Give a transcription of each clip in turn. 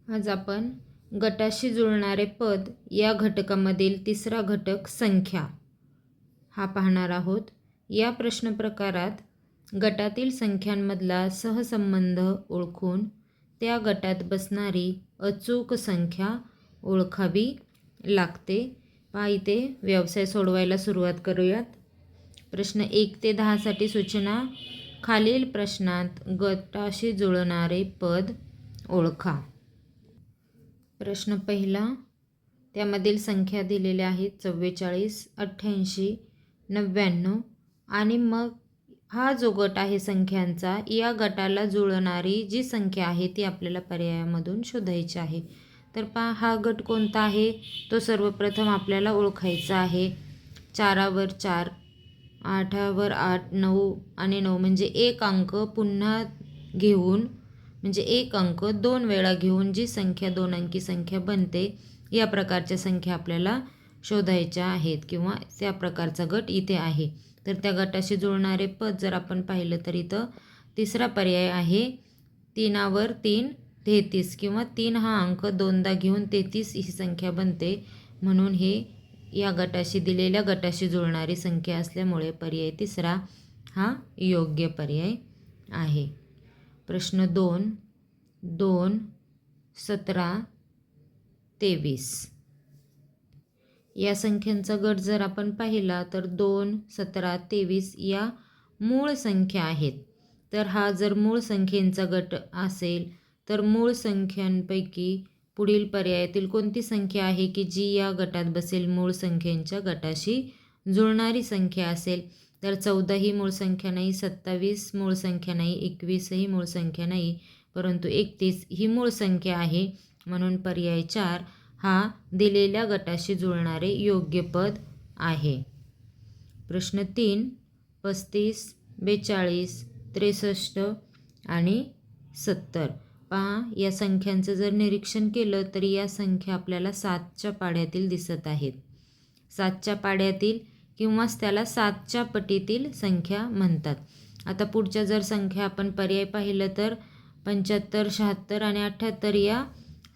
आज आपण गटाशी जुळणारे पद या घटकामधील तिसरा घटक संख्या हा पाहणार आहोत. या प्रश्न प्रकारात गटातील संख्यांमधला सहसंबंध ओळखून त्या गटात बसणारी अचूक संख्या ओळखावी लागते. पहा इथे व्यवसाय सोडवायला सुरुवात करूयात. प्रश्न 1 ते 10 साठी सूचना. खालील प्रश्नात गटाशी जुळणारे पद ओळखा. प्रश्न पहिला, त्यामधील संख्या दिलेल्या आहेत 44, 88, 99 आणि मग हा जो गट आहे संख्यांचा, या गटाला जुळणारी जी संख्या आहे ती आपल्याला पर्यायामधून शोधायची आहे. तर पहा हा गट कोणता आहे तो सर्वप्रथम आपल्याला ओळखायचा आहे. 4वर 4, 8वर 8, 9 आणि 9 म्हणजे एक अंक पुन्हा घेऊन म्हणजे एक अंक 2 वेळा घेऊन जी संख्या 2 अंकी संख्या बनते, या प्रकारच्या संख्या आपल्याला शोधायच्या आहेत किंवा त्या प्रकारचा गट इथे आहे. तर त्या गटाशी जुळणारे पद जर आपण पाहिलं तर इथं तिसरा पर्याय आहे 3वर 3, 33 किंवा 3 हा अंक दोनदा घेऊन 33 ही संख्या बनते. म्हणून हे या गटाशी दिलेल्या गटाशी जुळणारी संख्या असल्यामुळे पर्याय तिसरा हा योग्य पर्याय आहे. प्रश्न 2, 2, 17, 23 या संख्यांचा गट जर आपण पाहिला तर 2, 17, 23 या मूळ संख्या आहेत. तर हा जर मूळ संख्येचा गट असेल तर मूळ संख्यांपैकी पुढील पर्यायातील कोणती संख्या आहे की जी या गटात बसेल, मूळ संख्येच्या गटाशी जुळणारी संख्या असेल. तर 14 ही मूळ संख्या नाही, 27 मूळ संख्या नाही, 21 ही मूळ संख्या नाही, परंतु 31 ही मूळ संख्या आहे. म्हणून पर्याय 4 हा दिलेल्या गटाशी जुळणारे योग्य पद आहे. प्रश्न 3, 35, 42, 63 आणि 70. पहा या संख्यांचं जर निरीक्षण केलं तर या संख्या आपल्याला 7च्या पाढ्यातील दिसत आहेत. 7च्या पाढ्यातील किंवाच त्याला 7च्या पटीतील संख्या म्हणतात. आता पुढच्या जर संख्या आपण पर्याय पाहिलं तर 75, 76 आणि 78 या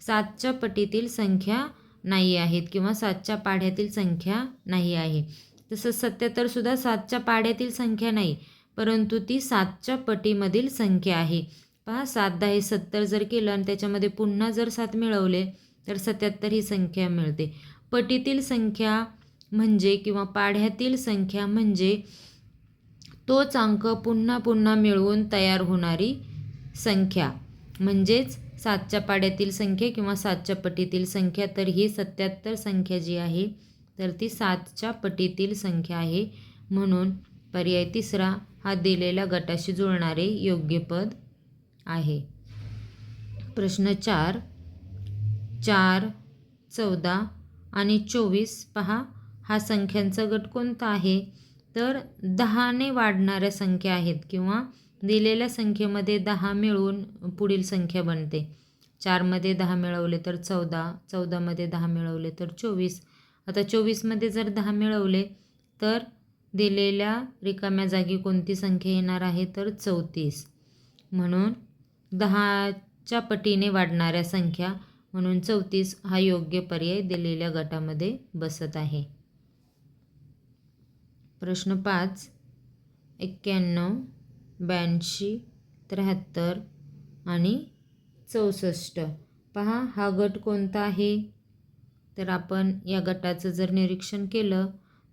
7च्या पटीतील संख्या नाही आहेत किंवा 7च्या पाढ्यातील संख्या नाही आहे. तसंच 77 सुद्धा 7च्या पाढ्यातील संख्या नाही, परंतु ती 7च्या पटीमधील संख्या आहे. पहा 7 10 70 जर केलं आणि त्याच्यामध्ये पुन्हा जर 7 मिळवले तर 77 ही संख्या मिळते. पटीतील संख्या म्हणजे किंवा पाढ्यातील संख्या म्हणजे तोच अंक पुन्हा पुन्हा मिळवून तयार होणारी संख्या म्हणजेच 7च्या पाढ्यातील संख्या किंवा 7च्या पटीतील संख्या. तर ही 77 संख्या जी आहे तर ती 7च्या पटीतील संख्या आहे. म्हणून पर्याय तिसरा हा दिलेल्या गटाशी जुळणारे योग्य पद आहे. प्रश्न 4, 4, 14 आणि 24. पहा हा संख्यांचा गट कोणता आहे तर 10ने वाढणाऱ्या संख्या आहेत किंवा दिलेल्या संख्येमध्ये 10 मिळवून पुढील संख्या बनते. 4मध्ये 10 मिळवले तर 14, 14मध्ये 10 मिळवले तर 24. आता 24मध्ये जर 10 मिळवले तर दिलेल्या रिकाम्या जागी कोणती संख्या येणार आहे तर 34. म्हणून 10च्या पटीने वाढणाऱ्या संख्या म्हणून 34 हा योग्य पर्याय दिलेल्या गटामध्ये बसत आहे. प्रश्न 5, 91, 82, 73 आणि 64. पहा हा गट कोणता आहे तर आपण या गटाचं जर निरीक्षण केलं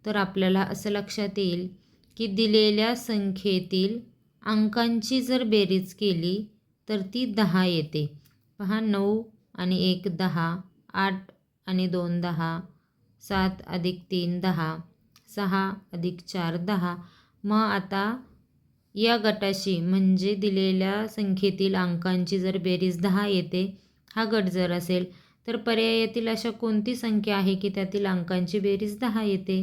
तर आपल्याला असं लक्षात येईल की दिलेल्या संख्येतील अंकांची जर बेरीज केली तर ती 10 येते. पहा 9 आणि 1 10, 8 आणि 2 10, 7 अधिक 3 10, 6 अधिक 4 10. मग आता या गटाशी म्हणजे दिलेल्या संख्येतील अंकांची जर बेरीज 10 येते, हा गट जर असेल तर पर्यायातील अशा कोणती संख्या आहे की त्यातील अंकांची बेरीज 10 येते.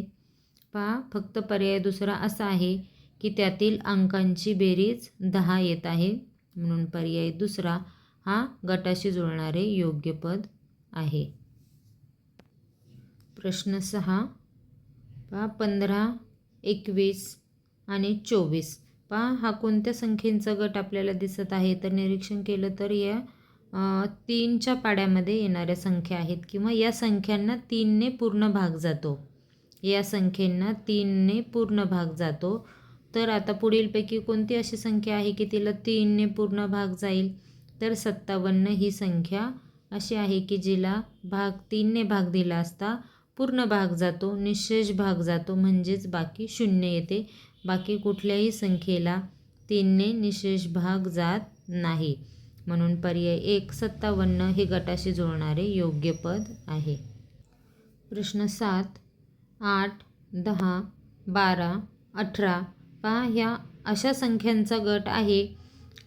पहा फक्त पर्याय दुसरा असा आहे की त्यातील अंकांची बेरीज 10 येत आहे. म्हणून पर्याय दुसरा हा गटाशी जुळणारे योग्य पद आहे. प्रश्न 6, पहा 15, 21 आणि 24. पहा हा कोणत्या संख्येचा गट आपल्याला दिसत आहे तर निरीक्षण केलं तर या 3च्या पाड्यामध्ये येणाऱ्या संख्या आहेत किंवा या संख्यांना 3ने पूर्ण भाग जातो. या संख्येंना 3ने पूर्ण भाग जातो. तर आता पुढीलपैकी कोणती अशी संख्या आहे की तिला 3ने पूर्ण भाग जाईल? तर 57 ही संख्या अशी आहे की जिला 3ने भाग दिला असता पूर्ण भाग जातो, निशेष भाग जातो, म्हणजेच बाकी 0 येते. बाकी कुठल्याही संख्येला 3ने निशेष भाग जात नाही. म्हणून पर्याय 1 57 हे गटाशी जुळणारे योग्य पद आहे. प्रश्न 7 8 10 12 18 पहा, ह्या अशा संख्यांचा गट आहे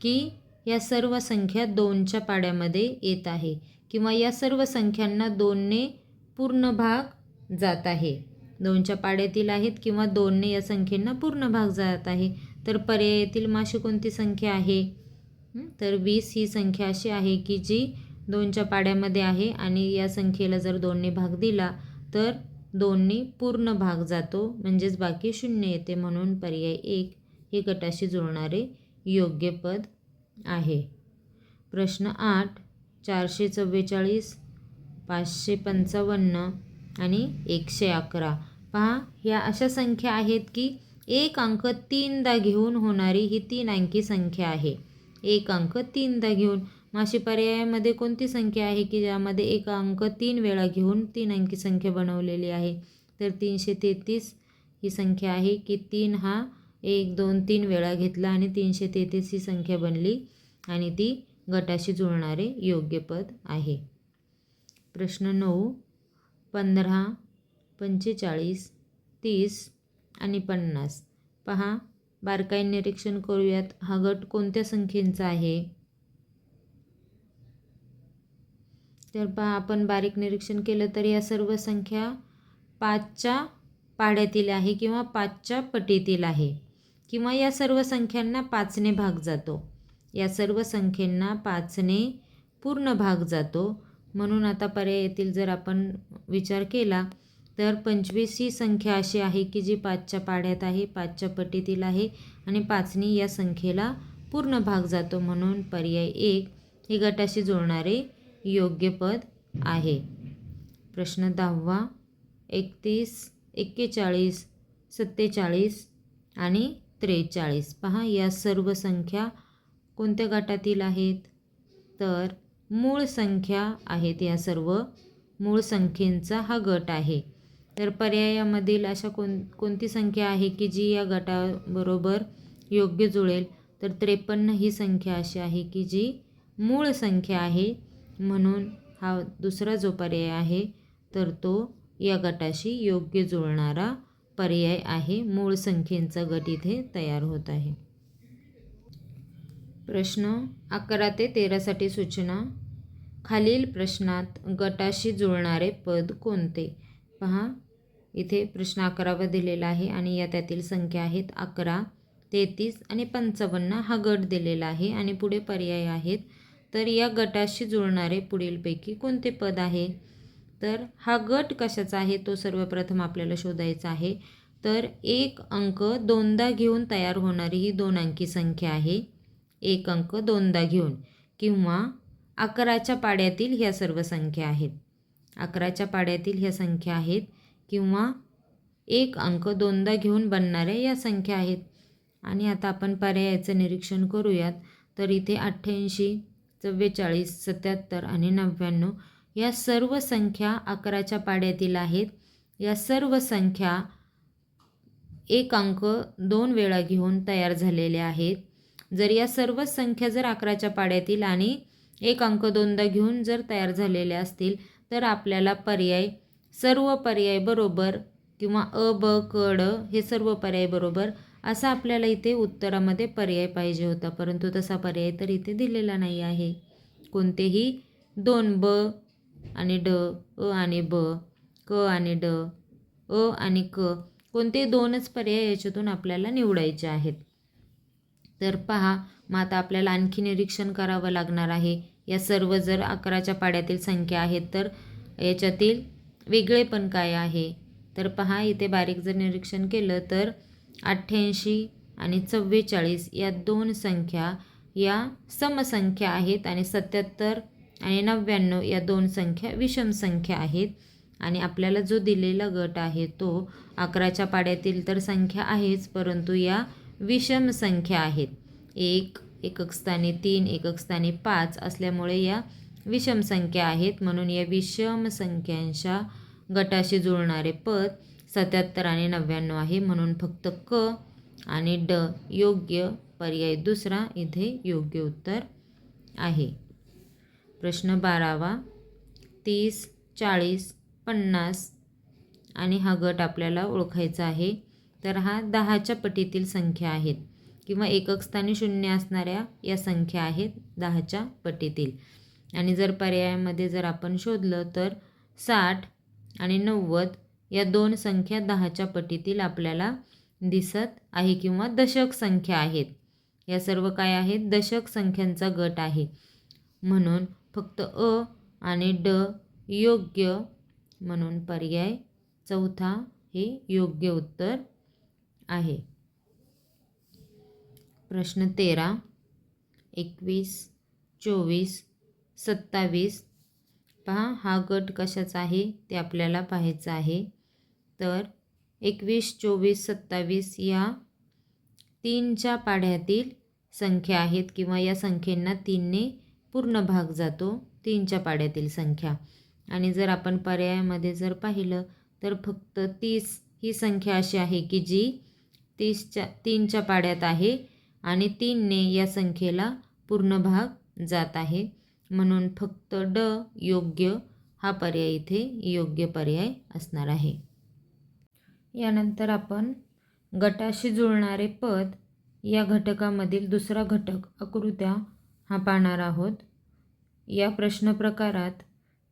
की या सर्व संख्या 2च्या पाड्यामध्ये येत आहे किंवा या सर्व संख्यांना 2ने पूर्ण भाग जात आहे. 2च्या पाड्यातील आहेत किंवा 2ने या संख्येंना पूर्ण भाग जात आहे. तर पर्यायातील माशी कोणती संख्या आहे? तर 20 ही संख्या अशी आहे की जी 2च्या पाड्यामध्ये आहे आणि या संख्येला जर 2ने भाग दिला तर 2ने पूर्ण भाग जातो, म्हणजेच बाकी 0 येते. म्हणून पर्याय 1 हे गटाशी जुळणारे योग्य पद आहे. प्रश्न 8 444 555 आणि 111 पहा, ह्या अशा संख्या आहेत की एक अंक 3दा घेऊन होणारी ही 3 अंकी संख्या आहे. एक अंक 3दा घेऊन. माशी पर्यायामध्ये कोणती संख्या आहे की ज्यामध्ये एक अंक 3 वेळा घेऊन 3 अंकी संख्या बनवलेली आहे? तर 333 ही संख्या आहे की 3 हा 1 2 3 वेळा घेतला आणि 333 ही संख्या बनली आणि ती गटाशी जुळणारे योग्य पद आहे. प्रश्न 9 15 45 30 आणि 50 पहा, बारकाईने निरीक्षण करूयात. हा गट कोणत्या संख्येचा आहे? तर पहा, आपण बारीक निरीक्षण केलं तर या सर्व संख्या 5च्या पाढ्यातील आहे किंवा 5च्या पटीतील आहे किंवा या सर्व संख्यांना 5ने भाग जातो. या सर्व संख्येंना 5ने पूर्ण भाग जातो. म्हणून आता पर्यायातील जर आपण विचार केला तर 25 ही संख्या अशी आहे की जी 5च्या पाढ्यात आहे, 5च्या पटीतील आहे आणि 5ने या संख्येला पूर्ण भाग जातो. म्हणून पर्याय 1 हे गटाशी जुळणारे योग्य पद आहे. प्रश्न 10 31 41 47 आणि 43 पहा, या सर्व संख्या कोणत्या गटातील आहेत? तर मूळ संख्या आहेत. या सर्व मूळ संख्येंचा हा गट आहे. तर पर्यायामधील अशा कोणती संख्या आहे की जी या गटाबरोबर योग्य जुळेल? तर 53 ही संख्या अशी आहे की जी मूळ संख्या आहे. म्हणून हा दुसरा जो पर्याय आहे तर तो या गटाशी योग्य जुळणारा पर्याय आहे. मूळ संख्येचा गट इथे तयार होत आहे. प्रश्न 11 ते 13 साठी सूचना. खालील प्रश्नात गटाशी जुळणारे पद कोणते? पहा, इथे प्रश्न 11वा दिलेला आहे आणि या त्यातील संख्या आहेत 11 33 आणि 55 हा गट दिलेला आहे आणि पुढे पर्याय आहेत. तर या गटाशी जुळणारे पुढीलपैकी कोणते पद आहे? तर हा गट कशाचा आहे तो सर्वप्रथम आपल्याला शोधायचा आहे. तर एक अंक 2दा घेऊन तयार होणारी ही 2 अंकी संख्या आहे. एक अंक 2दा घेऊन किंवा 11च्या पाड्यातील ह्या सर्व संख्या आहेत. 11च्या पाड्यातील ह्या संख्या आहेत किंवा एक अंक 2दा घेऊन बनणाऱ्या या संख्या आहेत. आणि आता आपण पर्यायाचं निरीक्षण करूयात. तर इथे 88 44 77 आणि 99 या सर्व संख्या 11च्या पाड्यातील आहेत. या सर्व संख्या एक अंक 2 वेळा घेऊन तयार झालेल्या आहेत. जर या सर्व संख्या जर 11च्या पाड्यातील आणि एक अंक 2दा घेऊन जर तयार झालेल्या असतील तर आपल्याला पर्याय सर्व पर्याय बरोबर किंवा अ ब क ड हे सर्व पर्याय बरोबर असा आपल्याला इथे उत्तरामध्ये पर्याय पाहिजे होता, परंतु तसा पर्याय तर इथे दिलेला नाही आहे. कोणतेही 2 ब आणि ड, अ आणि ब, क आणि ड, अ आणि क कोणते 2च पर्याय याच्यातून आपल्याला निवडायचे आहेत. तर पहा, मग आता आपल्याला आणखी निरीक्षण करावं लागणार आहे. या सर्व जर 11च्या पाड्यातील संख्या आहेत तर याच्यातील वेगळेपण काय आहे? तर पहा, इथे बारीक जर निरीक्षण केलं तर 88 आणि 44 या 2 संख्या या समसंख्या आहेत आणि 77 आणि 99 या दोन संख्या विषम संख्या आहेत. आणि आपल्याला जो दिलेला गट आहे तो 11च्या पाड्यातील तर संख्या आहेच, परंतु या विषम संख्या आहेत. 1 एकक स्थानी 3 एकक स्थानी 5 असल्यामुळे या विषम संख्या आहेत. म्हणून या विषम संख्यांच्या गटाशी जुळणारे पद 77 आणि 99 आहे. म्हणून फक्त क आणि ड योग्य, पर्याय दुसरा इथे योग्य उत्तर आहे. प्रश्न 12वा. 30, 40, 50 आणि हा गट आपल्याला ओळखायचा आहे. तर हा 10च्या पटीतील संख्या आहेत किंवा एकक स्थानी 0 असणाऱ्या या संख्या आहेत 10च्या पटीतील. आणि जर पर्यायामध्ये जर आपण शोधलं तर 60 आणि 90 या दोन संख्या 10च्या पटीतील आपल्याला दिसत आहे किंवा दशक संख्या आहेत. या सर्व काय आहेत? दशक संख्यांचा गट आहे. म्हणून फक्त अ आणि ड योग्य, म्हणून पर्याय चौथा हे योग्य उत्तर आहे. प्रश्न 13, 21, 24, 27. पहा हा गट कशाचा आहे ते आपल्याला पाहायचं आहे. तर 21, 24, 27 या 3च्या पाढ्यातील संख्या आहेत किंवा या संख्येंना 3ने पूर्ण भाग जातो, 3च्या पाड्यातील संख्या. आणि जर आपण पर्यायामध्ये जर पाहिलं तर फक्त 30 ही संख्या अशी आहे की जी 3च्या पाड्यात आहे आणि 3ने या संख्येला पूर्ण भाग जात आहे. म्हणून फक्त ड योग्य हा पर्याय इथे योग्य पर्याय असणार आहे. यानंतर आपण गटाशी जुळणारे पद या घटकामधील दुसरा घटक आकृत्या हा पाहणार आहोत. या प्रश्न प्रकारात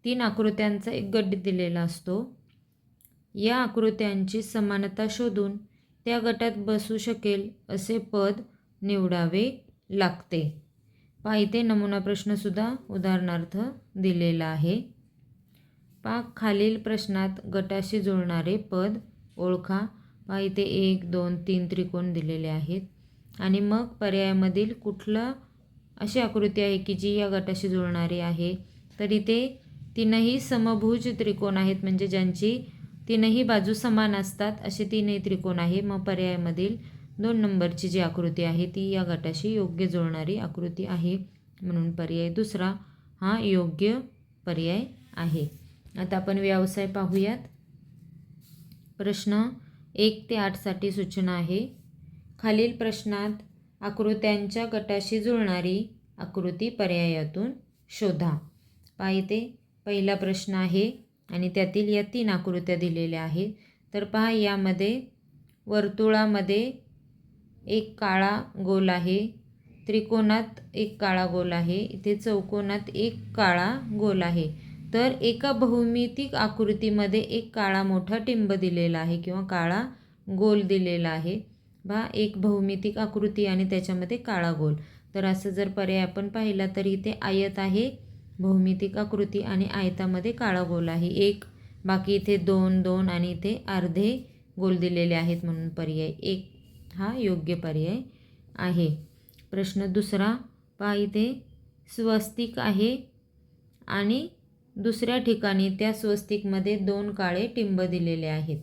3 आकृत्यांचा एक गट दिलेला असतो. या आकृत्यांची समानता शोधून त्या गटात बसू शकेल असे पद निवडावे लागते. पहा इथे नमुना प्रश्नसुद्धा उदाहरणार्थ दिलेला आहे. पहा खालील प्रश्नात गटाशी जुळणारे पद ओळखा. पहा इथे 1, 2, 3 त्रिकोण दिलेले आहेत आणि मग पर्यायामधील कुठलं अशी आकृती आहे की जी या गटाशी जुळणारी आहे. तर इथे 3ही समभुज त्रिकोण आहेत, म्हणजे ज्यांची 3ही बाजू समान असतात असे 3ही त्रिकोण आहे. मग पर्यायामधील 2 नंबरची जी आकृती आहे ती या गटाशी योग्य जुळणारी आकृती आहे. म्हणून पर्याय दुसरा हा योग्य पर्याय आहे. आता आपण व्यवसाय पाहूयात. प्रश्न 1 ते 8 साठी सूचना आहे. खालील प्रश्नात आकृत्यांच्या गटाशी जुळणारी आकृती पर्यायातून शोधा. पहा इथे पहिला प्रश्न आहे आणि त्यातील या 3 आकृत्या दिलेल्या आहेत. तर पहा यामध्ये वर्तुळामध्ये एक काळा गोल आहे, त्रिकोणात एक काळा गोल आहे, इथे चौकोनात एक काळा गोल आहे. तर एका भौमितिक आकृतीमध्ये एक काळा मोठा टिंब दिलेला आहे किंवा काळा गोल दिलेला आहे. पहा एक भौमितिक आकृती आणि त्याच्यामध्ये काळा गोल. तर असं जर पर्याय आपण पाहिला तर इथे आयत आहे, भौमितिक आकृती आणि आयतामध्ये काळा गोल आहे एक, बाकी इथे 2, 2 आणि इथे अर्धे गोल दिलेले आहेत. म्हणून पर्याय 1 हा योग्य पर्याय आहे. प्रश्न दुसरा पहा इथे स्वस्तिक आहे आणि दुसऱ्या ठिकाणी त्या स्वस्तिकमध्ये 2 काळे टिंब दिलेले आहेत.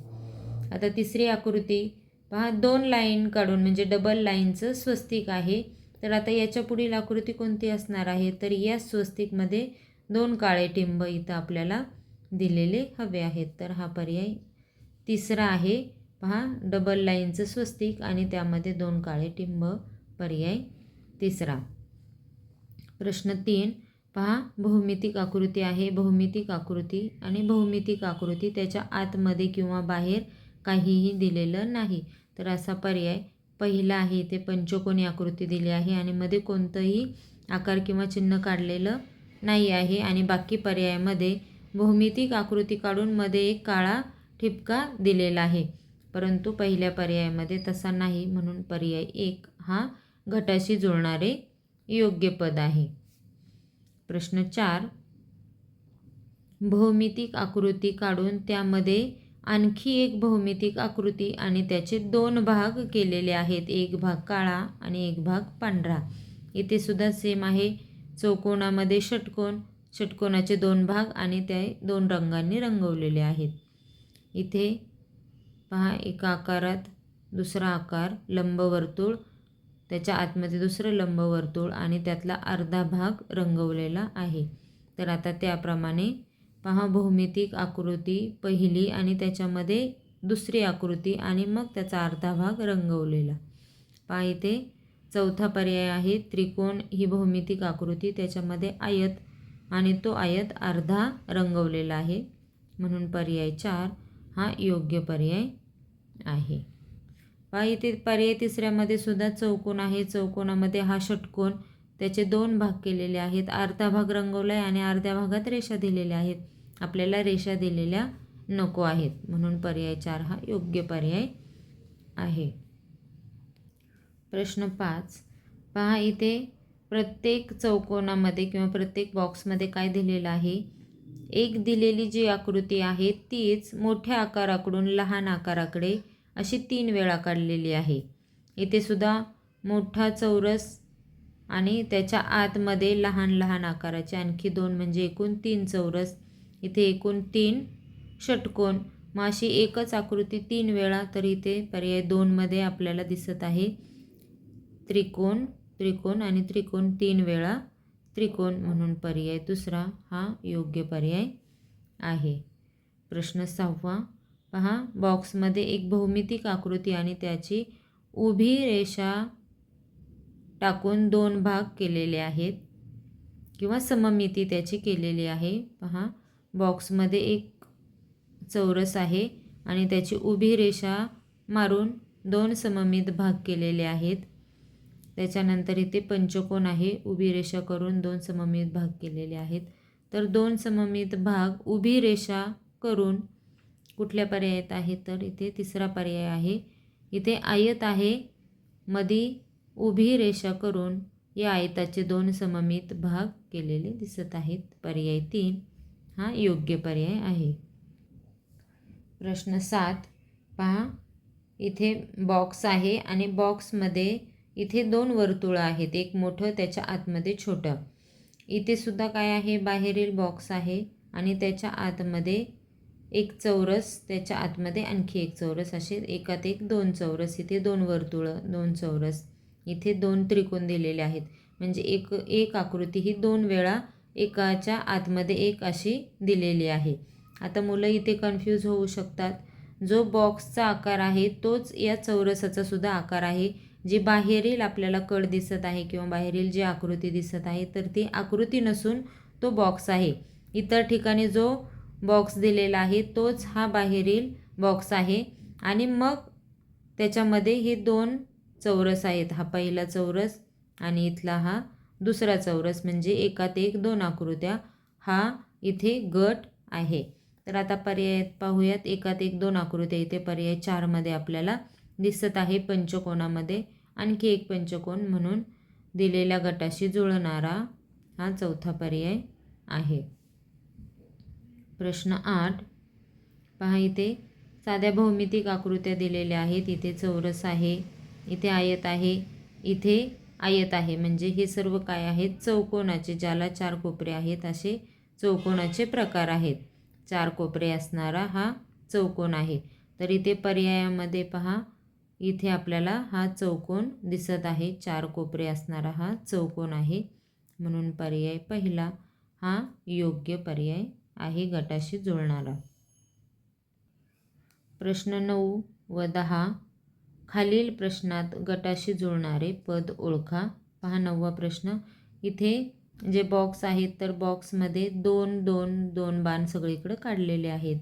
आता तिसरी आकृती पहा 2 लाईन काढून म्हणजे डबल लाईनचं स्वस्तिक आहे. तर आता याच्या पुढील आकृती कोणती असणार आहे? तर या स्वस्तिकमध्ये 2 काळे टिंब इथं आपल्याला दिलेले हवे आहेत. तर हा पर्याय तिसरा आहे. पहा डबल लाईनचं स्वस्तिक आणि त्यामध्ये 2 काळे टिंब, पर्याय तिसरा. प्रश्न 3 पहा भौमितिक आकृती आहे. भौमितिक आकृती आणि भौमितिक आकृती त्याच्या आतमध्ये किंवा बाहेर काहीही दिलेलं नाही. तर असा पर्याय पहिला आहे. इथे पंचकोनी आकृती दिली आहे आणि मध्ये कोणतंही आकार किंवा चिन्ह काढलेलं नाही आहे. आणि बाकी पर्यायामध्ये भौमितिक आकृती काढून मध्ये एक काळा ठिपका दिलेला आहे, परंतु पहिल्या पर्यायामध्ये तसा नाही. म्हणून पर्याय 1 हा गटाशी जुळणारे योग्य पद आहे. प्रश्न 4 भौमितिक आकृती काढून त्यामध्ये आणखी एक भौमितिक आकृती आणि त्याचे 2 भाग केलेले आहेत. एक भाग काळा आणि एक भाग पांढरा. इथे सुद्धा सेम आहे. चौकोनामध्ये षटकोन, षटकोनाचे 2 भाग आणि ते 2 रंगांनी रंगवलेले आहेत. इथे पहा एका आकारात दुसरा आकार लंबवर्तुळ, त्याच्या आतमध्ये दुसरं लंबवर्तुळ आणि त्यातला अर्धा भाग रंगवलेला आहे. तर आता त्याप्रमाणे पहा भौमितिक आकृती पहिली आणि त्याच्यामध्ये दुसरी आकृती आणि मग त्याचा अर्धा भाग रंगवलेला. पहा इथे चौथा पर्याय आहे त्रिकोण ही भौमितिक आकृती, त्याच्यामध्ये आयत आणि तो आयत अर्धा रंगवलेला आहे, म्हणून पर्याय 4 हा योग्य पर्याय आहे. पहा इथे पर्याय तिसऱ्यामध्ये सुद्धा चौकोन आहे. चौकोनामध्ये हा षटकोन, त्याचे 2 भाग केलेले आहेत. अर्धा भाग रंगवला आहे आणि अर्ध्या भागात रेषा दिलेल्या आहेत. आपल्याला रेषा दिलेल्या नको आहेत, म्हणून पर्याय 4 हा योग्य पर्याय आहे. प्रश्न 5 पहा इथे प्रत्येक चौकोनामध्ये किंवा प्रत्येक बॉक्समध्ये काय दिलेलं आहे. एक दिलेली जी आकृती आहे तीच मोठ्या आकाराकडून लहान आकाराकडे अशी 3 वेळा काढलेली आहे. इथे सुद्धा मोठा चौरस आणि त्याच्या आतमध्ये लहान लहान आकाराचे आणखी 2 म्हणजे एकूण 3 चौरस. इथे एकूण 3 षटकोन. मग अशी एकच आकृती 3 वेळा, तर इथे पर्याय 2 मध्ये आपल्याला दिसत आहे त्रिकोण, त्रिकोण आणि त्रिकोण 3 वेळा त्रिकोण, म्हणून पर्याय दुसरा हा योग्य पर्याय आहे. प्रश्न 6 पहा बॉक्समध्ये एक भौमितिक आकृती आणि त्याची उभी रेषा टाकून 2 भाग केलेले आहेत किंवा सममिती त्याची केलेली आहे. पहा बॉक्समध्ये एक चौरस आहे आणि त्याची उभी रेषा मारून 2 सममित भाग केलेले आहेत. त्याच्यानंतर इथे पंचकोन आहे, उभी रेषा करून 2 सममित भाग केलेले आहेत. तर 2 सममित भाग उभी रेषा करून कुठल्या पर्यायात आहे, तर इथे तिसरा पर्याय आहे. इथे आयत आहे, मधी उभी रेषा करून या आयताचे 2 सममित भाग केलेले दिसत आहेत. पर्याय 3 हा योग्य पर्याय आहे. प्रश्न 7 पहा इथे बॉक्स आहे आणि बॉक्समध्ये इथे 2 वर्तुळं आहेत, एक मोठं त्याच्या आतमध्ये छोटं. इथे सुद्धा काय आहे, बाहेरील बॉक्स आहे आणि त्याच्या आतमध्ये एक चौरस, त्याच्या आतमध्ये आणखी एक चौरस, असे एकात एक 2 चौरस. इथे 2 वर्तुळं, 2 चौरस, इथे 2 त्रिकोण दिलेले आहेत. म्हणजे एक आकृती ही 2 वेळा एकाच्या आतमध्ये एक अशी दिलेली आहे. आता मुलं इथे कन्फ्यूज होऊ शकतात. जो बॉक्सचा आकार आहे तोच या चौरसाचा सुद्धा आकार आहे. जी बाहेरील आपल्याला कड दिसत आहे किंवा बाहेरील जी आकृती दिसत आहे तर ती आकृती नसून तो बॉक्स आहे. इतर ठिकाणी जो बॉक्स दिलेला आहे तोच हा बाहेरील बॉक्स आहे आणि मग त्याच्यामध्ये हे 2 चौरस आहेत. हा पहिला चौरस आणि इथला हा दुसरा चौरस, म्हणजे एकात एक 2 आकृत्या हा इथे गट आहे. तर आता पर्यायात पाहूयात. एकात एक 2 आकृत्या इथे पर्याय 4 मध्ये आपल्याला दिसत आहे. पंचकोनामध्ये आणखी एक पंचकोन, म्हणून दिलेल्या गटाशी जुळणारा हा चौथा पर्याय आहे. प्रश्न 8 पहा इथे साध्या भौमितिक आकृत्या दिलेल्या आहेत. इथे चौरस आहे, इथे आयत आहे, इथे आयत आहे. म्हणजे हे सर्व काय आहेत, चौकोनाचे, ज्याला 4 कोपरे आहेत असे चौकोनाचे प्रकार आहेत. 4 कोपरे असणारा हा चौकोन आहे. तर इथे पर्यायामध्ये पहा इथे आपल्याला हा चौकोन दिसत आहे. 4 कोपरे असणारा हा चौकोन आहे, म्हणून पर्याय पहिला हा योग्य पर्याय आहे गटाशी जुळणारा. प्रश्न 9 व 10 खालील प्रश्नात गटाशी जुळणारे पद ओळखा. पहा 9वा प्रश्न. इथे जे बॉक्स आहेत तर बॉक्समध्ये 2 बाण सगळीकडे काढलेले आहेत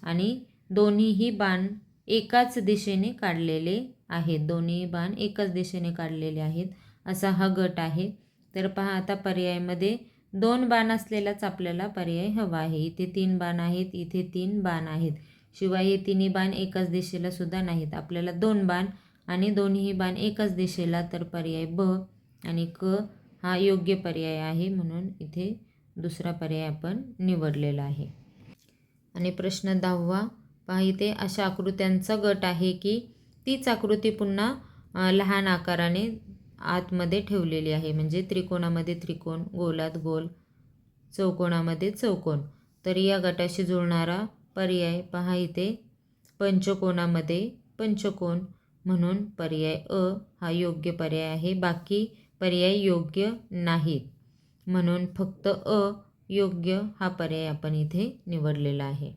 आणि दोन्हीही बाण एकाच दिशेने काढलेले आहेत. दोन्ही बाण एकाच दिशेने काढलेले आहेत असा हा गट आहे. तर पहा आता पर्यायामध्ये 2 बाण असलेलाच आपल्याला पर्याय हवा आहे. इथे 3 बाण आहेत, इथे 3 बाण आहेत. शिवाय हे तिन्ही बाण एकाच दिशेला सुद्धा नाहीत. आपल्याला 2 बाण आणि दोन्ही बाण एकाच दिशेला, तर पर्याय ब आणि क हा योग्य पर्याय आहे, म्हणून इथे दुसरा पर्याय आपण निवडलेला आहे. आणि प्रश्न 10वा पहा इथे अशा आकृत्यांचा गट आहे की तीच आकृती पुन्हा लहान आकाराने आतमध्ये ठेवलेली आहे. म्हणजे त्रिकोणामध्ये त्रिकोण, गोलात गोल, चौकोनामध्ये चौकोन. तर या गटाशी जुळणारा पर्याय पहा इथे पंचकोनामध्ये पंचकोन, म्हणून पर्याय अ हा योग्य पर्याय आहे. बाकी पर्याय योग्य नाहीत, म्हणून फक्त अ योग्य हा पर्याय आपण इथे निवडलेला आहे.